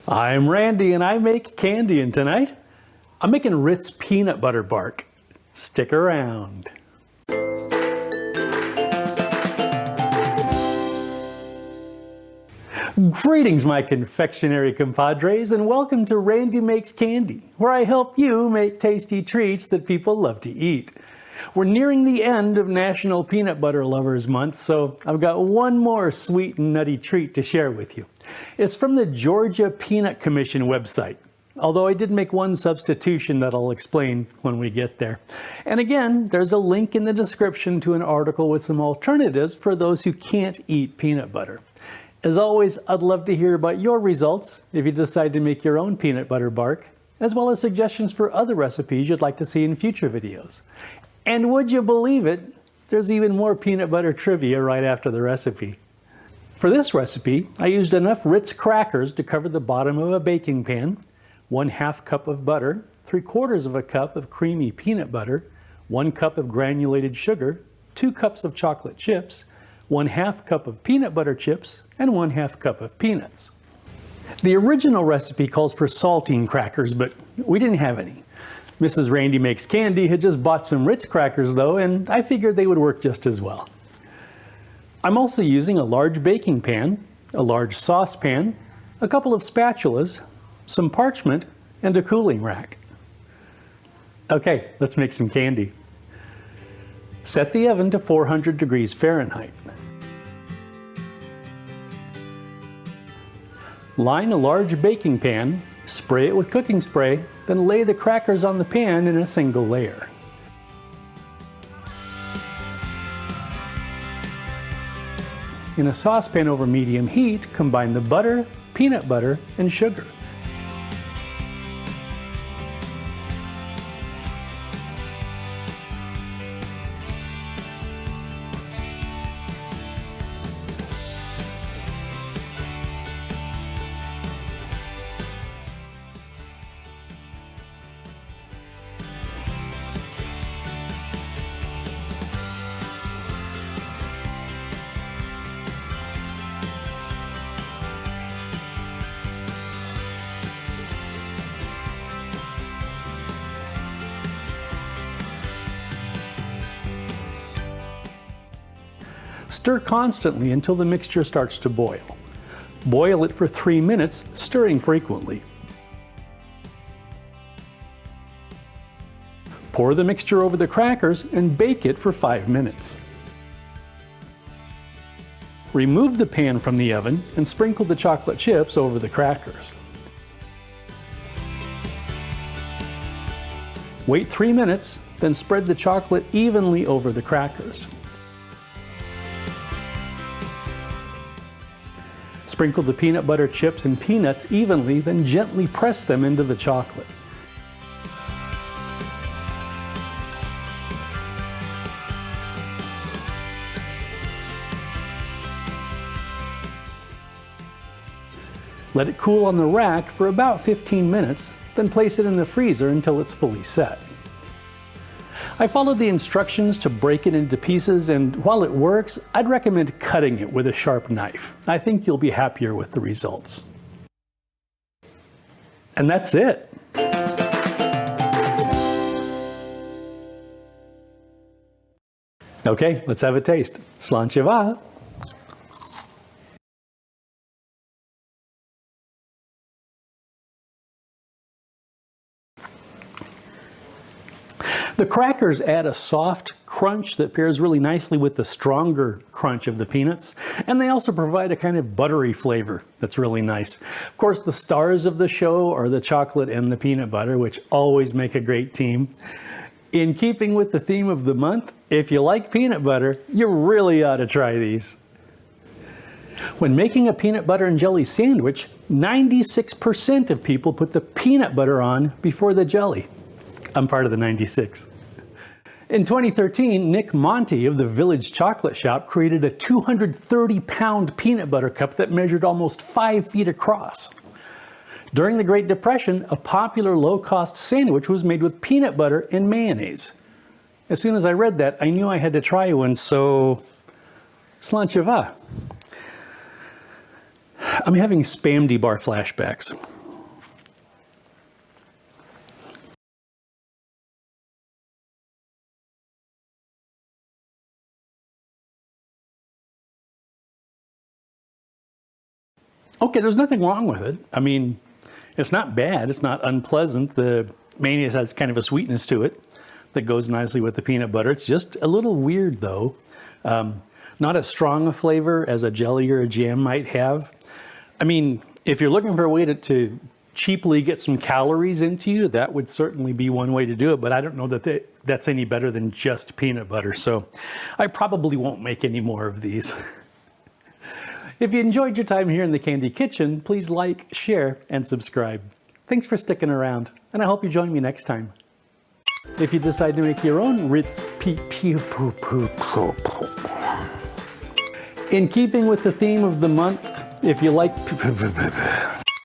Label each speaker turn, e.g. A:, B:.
A: I'm Randy and I make candy, and tonight I'm making Ritz peanut butter bark. Stick around. Greetings my confectionery compadres, and welcome to Randy Makes Candy, where I help you make tasty treats that people love to eat. We're nearing the end of National Peanut Butter Lovers Month, so I've got one more sweet and nutty treat to share with you. It's from the Georgia Peanut Commission website, although I did make one substitution that I'll explain when we get there. And again, there's a link in the description to an article with some alternatives for those who can't eat peanut butter. As always, I'd love to hear about your results if you decide to make your own peanut butter bark, as well as suggestions for other recipes you'd like to see in future videos. And would you believe it, there's even more peanut butter trivia right after the recipe. For this recipe, I used enough Ritz crackers to cover the bottom of a baking pan, 1/2 cup of butter, 3/4 of a cup of creamy peanut butter, 1 cup of granulated sugar, 2 cups of chocolate chips, 1/2 cup of peanut butter chips, and 1/2 cup of peanuts. The original recipe calls for saltine crackers, but we didn't have any. Mrs. Randy Makes Candy had just bought some Ritz crackers though, and I figured they would work just as well. I'm also using a large baking pan, a large saucepan, a couple of spatulas, some parchment, and a cooling rack. Okay, let's make some candy. Set the oven to 400 degrees Fahrenheit. Line a large baking pan, spray it with cooking spray, then lay the crackers on the pan in a single layer. In a saucepan over medium heat, combine the butter, peanut butter, and sugar. Stir constantly until the mixture starts to boil. Boil it for 3 minutes, stirring frequently. Pour the mixture over the crackers and bake it for 5 minutes. Remove the pan from the oven and sprinkle the chocolate chips over the crackers. Wait 3 minutes, then spread the chocolate evenly over the crackers. Sprinkle the peanut butter chips and peanuts evenly, then gently press them into the chocolate. Let it cool on the rack for about 15 minutes, then place it in the freezer until it's fully set. I followed the instructions to break it into pieces, and while it works, I'd recommend cutting it with a sharp knife. I think you'll be happier with the results. And that's it. Okay, let's have a taste. Slancheva. The crackers add a soft crunch that pairs really nicely with the stronger crunch of the peanuts, and they also provide a kind of buttery flavor that's really nice. Of course, the stars of the show are the chocolate and the peanut butter, which always make a great team. In keeping with the theme of the month, if you like peanut butter, you really ought to try these. When making a peanut butter and jelly sandwich, 96% of people put the peanut butter on before the jelly. I'm part of the 96. In 2013, Nick Monte of the Village Chocolate Shop created a 230-pound peanut butter cup that measured almost 5 feet across. During the Great Depression, a popular low-cost sandwich was made with peanut butter and mayonnaise. As soon as I read that, I knew I had to try one, so slancheva. I'm having spam bar flashbacks. Okay, there's nothing wrong with it. I mean, it's not bad. It's not unpleasant. The mayonnaise has kind of a sweetness to it that goes nicely with the peanut butter. It's just a little weird, though. Not as strong a flavor as a jelly or a jam might have. I mean, if you're looking for a way to cheaply get some calories into you, that would certainly be one way to do it, but I don't know that that's any better than just peanut butter, so I probably won't make any more of these. If you enjoyed your time here in the Candy Kitchen, please like, share, and subscribe. Thanks for sticking around, and I hope you join me next time. If you decide to make your own Ritz in keeping with the theme of the month, if you like